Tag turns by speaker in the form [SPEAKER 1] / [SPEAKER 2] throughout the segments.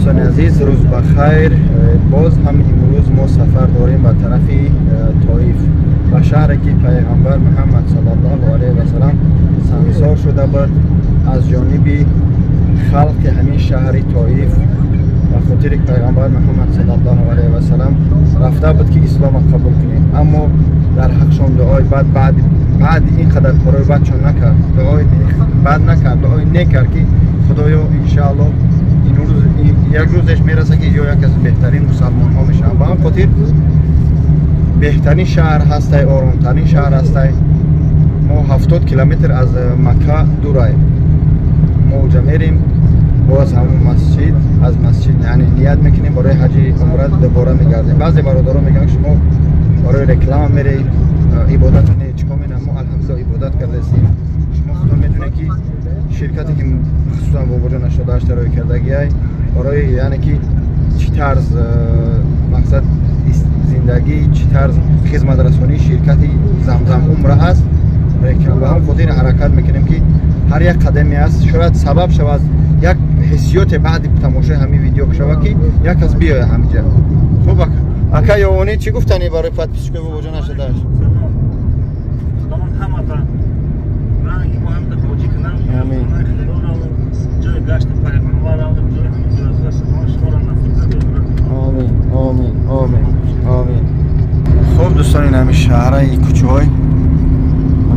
[SPEAKER 1] دوستان عزیز، روز بخیر. باز هم امروز ما سفر داریم به طرف طائف، و شهری که پیغمبر محمد صلی الله علیه و سلم سنگسار شده بود از جانب خلق همین شهر طائف. و خاطر پیغمبر محمد صلی الله علیه و سلم رفته بود که اسلام قبول کنیم، اما در حقشان دعای بعد این قدر کارای بدشان نکرد، دعای بد نکرد، دعای نکرد که خدایا انشاءالله یک روزش میرسه که یا یک از بهترین مسلمان ها میشن. با هم خاطر بهترین شهر هست، آرامترین شهر هست. ما 70 کیلومتر از مکه دوراییم. ما اونجا میریم، باز همون از مسجد یعنی نیت میکنیم برای حج عمره دوباره میگردیم. بعضی برادران میگن شما برای رکلام میری عبادت نه، چیکار میکنم؟ ما الحمدلله عبادت کرده هستیم. شما خودتون میدونید که شرکتی که خصوصا با وجود نشده اشتراک کردگی برای یعنی که چی طرز مقصد زندگی، چی طرز خدمت رسانی شرکتی زمزم عمره هست و هم خاطر حرکت میکنیم که هر یک قدمی است شاید سبب شود یک حسیات بعد تماشای همین ویدیو بشود که یک از بیای همینجا. خوب اکا یوانی چی گفتنی برای پادپیش که با وجود نشده اش؟ آمین. آمین. خب دوستان، این همین شهرهای کوچه های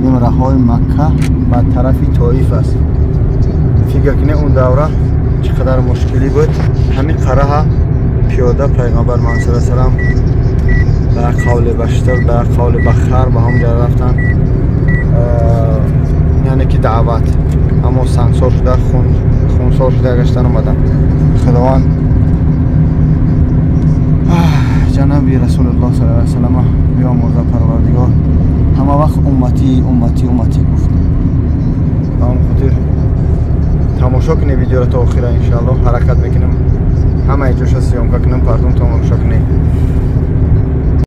[SPEAKER 1] این راه های مکه و طرف طائف است. فکر کنید اون دوره چقدر مشکلی بود. همین قره پیاده پیغمبر محمد صلی الله علیه و سلم به قول بشتر به قول بخر به هم جا رفتن، یعنی که دعوت، اما سنگسار شده خونسار شده گشتن اومدن. خداوند جنابی رسول الله صلی الله علیه و سلم بیامرزه پروردگار همه وقت امتی گفت. با هم خاطر تماشا کنیم ویدیو را تا آخره انشاءالله. حرکت میکنیم همه جوش سیام کنیم پردون تماشا کنیم.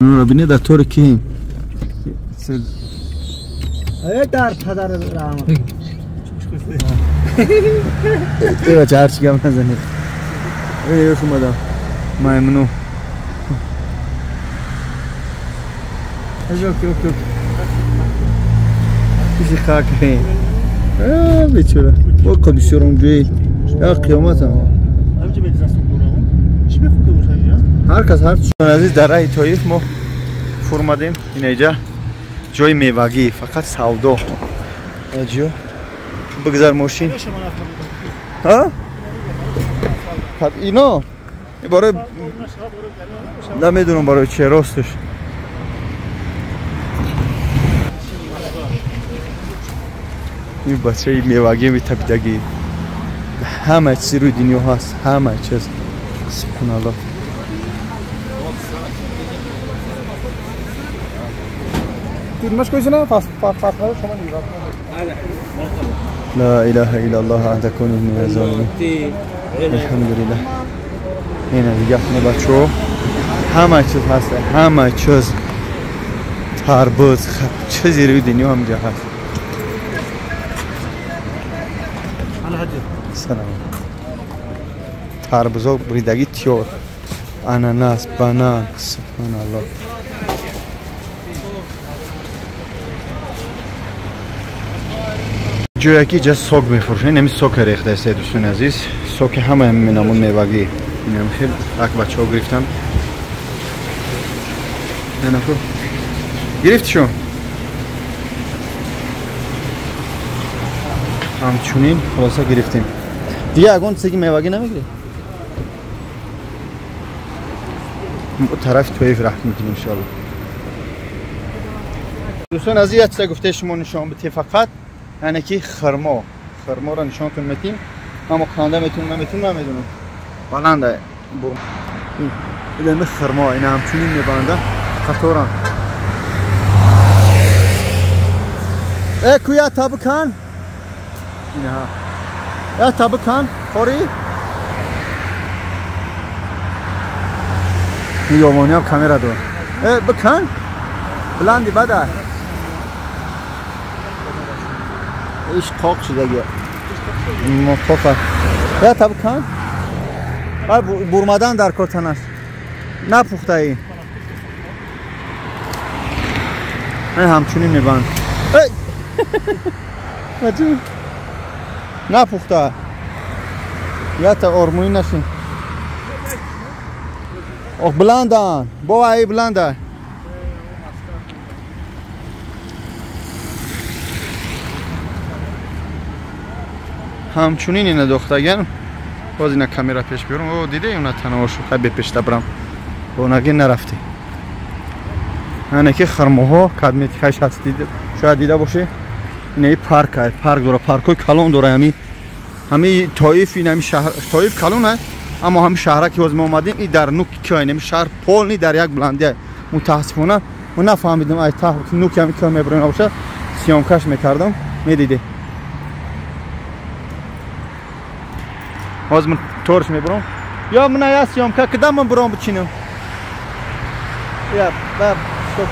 [SPEAKER 1] اون را بینید در طور که
[SPEAKER 2] در پدر رحمت
[SPEAKER 1] ای بچه هرچی گم نزنید. ایوش اومدم ممنون. اوکی کسی خاک نیم بیچاره با قدیسی رو اونجایی یا قیامت هم هر کس هر چون عزیز در راه طائف ما فرمادیم. این اینجا جای میوگی فقط سودا اینجا بگذار ماشین ها اینا برای نمیدونم برای چه راستش. این بچه میوگی می تپیدگی همه چیز روی دنیا هست، همه چیز. سبحان الله.
[SPEAKER 2] دیدمش کویزونه فاطمه شما نگاه
[SPEAKER 1] لا اله الا الله ان تكون من الظالمين. الحمدلله. این دیگه خونه بچه‌ها همه چیز هست، همه چیز تربوز چیزی روی دنیا همینجا هست. سلام. تربوزا بریدگی تیور، اناناس، بانان. سبحان الله. جایی که جز سوک میفروشن، نمی سوک ریخته است دوستان عزیز. سوک همه نمون میوگی. اینم خیلی یک بچه ها گرفتم. نه خب گرفتشون همچونین خلاصه گرفتیم دیگه. اگون سگی میوگی نمیگیری طرف طائف راه میکنیم انشاءالله. دوستان عزیز یک چیز گفته شما نشان بده، فقط یعنی که خرما را نشانتون میتیم، اما خوانده میتونم نمیدونم بلنده این خرما این همچونین میبنده قطوران. ای کویا تابکن اینه یا تابکن خوری یومانی هم کامیرا دو بکن بلندی بده ایش قاق شده گیا مطفه یا تابکن бурмадан дар котанаш напухтаи ҳамчунин мебанд напухта ята ормӯӣ нашин бландан боваи бланда ҳамчунин надохтаган боз ина камера пеш биёрам о дидаи уна таношу хай бепешта брам бонаги нарафтӣ анаки хирмоҳо кадмети хаш ҳасти шояд дида бошӣ инаи парк парк дора паркҳои калон дора ҳами тоиф ин ҳами шаҳр тоиф калон аммо ҳами шаҳра ки ҳоз мо омадем и дар нуки кӯй ин шаҳр полни дар як бланди мутаассифона мо нафаҳмидем ай таҳ нуки ҳами кӯй мебурем боша сиёмкаш мекардам медидӣ ҳоз ман торш мебурам ё мана я сиёмка кидам ман бурам бичинам я баб стоп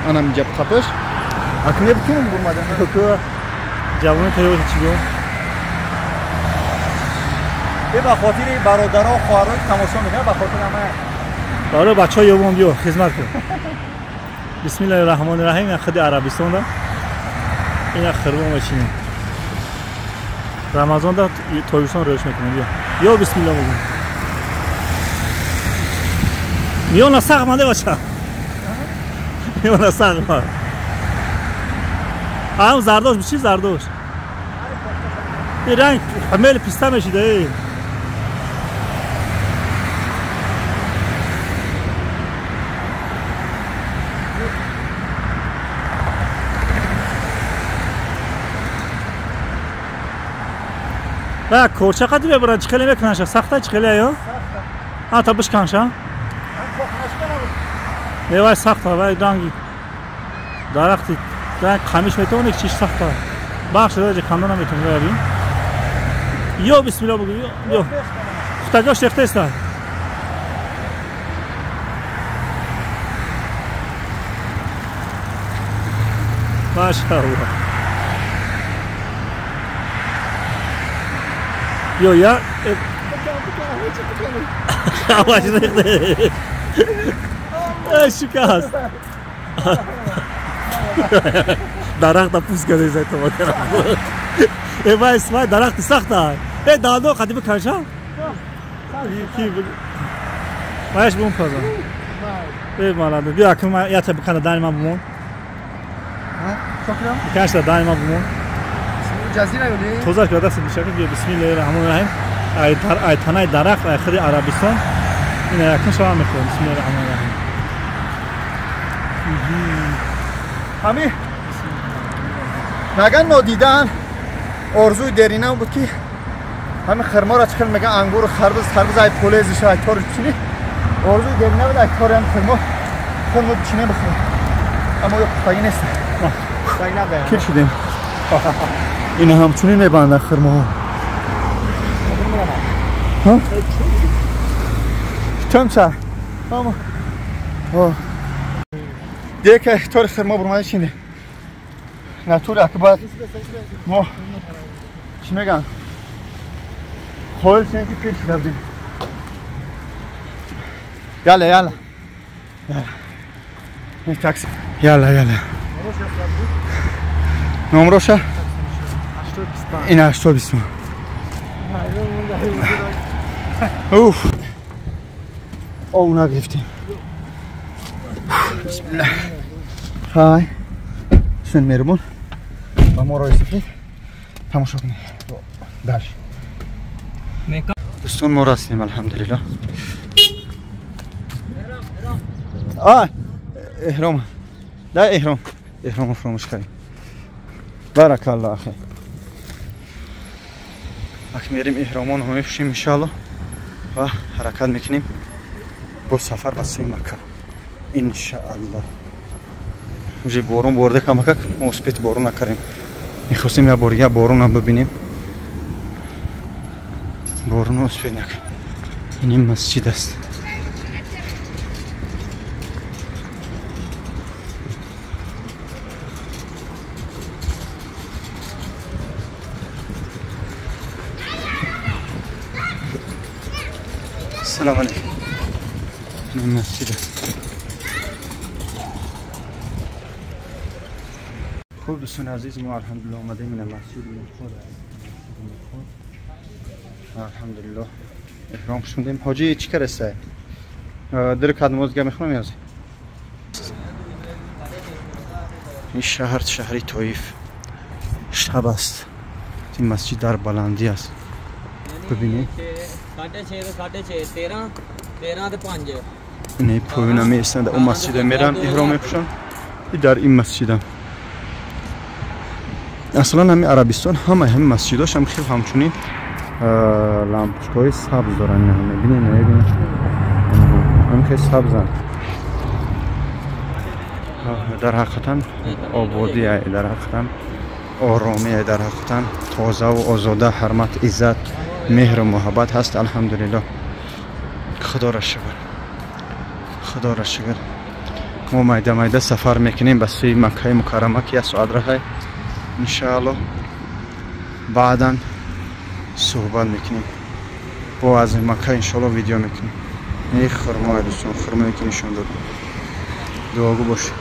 [SPEAKER 1] анам ҷаб қапаш ак небитунам бурмадан
[SPEAKER 2] ҷавони тайёр чӣ гӯ
[SPEAKER 1] ба хотири бародаро хоҳарои тамошо мекунам ба хотири ҳама
[SPEAKER 2] барои бачаҳо ёбон биё хизмат кун бисмиллаҳи раҳмони раҳим як хиди арабистонда ин як хирвон мечинем рамазонда тобистон рӯш мекунем биё ё бисмилла бигӯ миёна сағма де бача миёна сағма ам зардош бичи зардош ин ранг ҳамели писта мешида ва корча қади мебарад чӣ хеле мекунаша сахта чӣ хеле ё а та бишканша меваи сахта вай ранги дарахти ранг қамиш метавони чиш сахта бахш шуда канда наметавон бинӣ ё бисмилла бигӯ ё хутагош рехтеста машаалло ё я шикаст дарахта пӯст кардезай вай смай дарахти сахта далдо қадиби канша вайш бун паза малада биё аким ята бикана дани ман бумон биканшда дани ман бумон тоза кардаст бишаки биё бисмиллаҳи раҳмони раҳим ай танаи дарахт ай хиди арабистон ина якин шава мехӯрам бисмиллаҳи раҳмони раҳим
[SPEAKER 1] ҳами наган нодидан орзуи деринам буд ки ҳами хирмора чӣ хел меган ангуру харбуз ай полезиша ай ториш бичини орзуи дерина буд ай тори ҳам хирмо бичине бихӯрам аммо ё пухтагӣ нест кир шудем ина ҳамчунин мебанданд хирмоҳо чамча дека тори хирмо бурмади чинде натуре аки бояд мо чӣ меган хоил чине ки пеш равдем яла такси яла номроша ина 820 уф о нагрифтем бисмилlah ҳай сон мербон ба морои сафед тамошо кунед даш дӯстон мо растем алҳамдулиллаҳ эҳром дай эҳром фромӯш кардем баракалло ахи ак мерим эҳромонро мепӯшем иншааллоҳ ва ҳаракат мекунем бо сафар ба сӯи Макка иншааллоҳ уже борон борда камакак мо успет борон накардем мехостем як бор я боронам бибинем борон успет накардем ин масҷид аст السلام علیکم. این مسجد خوب دوستان عزیز، ما الحمدلله اومدیم این مسجد خود الحمدلله احرام شدیم. حاجی چی کرسته؟ در کدموزگه میخونم یازی. این شهر شهری طایف شب است. این مسجد در بلندی است. ببینید
[SPEAKER 3] 13
[SPEAKER 1] اینه پایینا میستن در اون مسجد میرن احرام میپوشن. در این مسجدم اصلا همین عربستان همه مسجداش هم خیلی همچنین لامپچکای سبز دارن. نه میبینید نه میبینید هم خیلی سبزن. در حقیقتا آبادی در حقیقتا آرامی در حقیقتا تازه و آزاده حرمت عزت مهر و محبت هست. الحمدلله خدا را شکر خدا را شکر. ما میده میده سفر میکنیم به سوی مکه مکرمه که سعادت راه انشاءالله بعدا صحبت میکنیم با از مکه انشاءالله ویدیو میکنیم. این خرما دوستان خرمایی که نشون داد دعاگو باشه.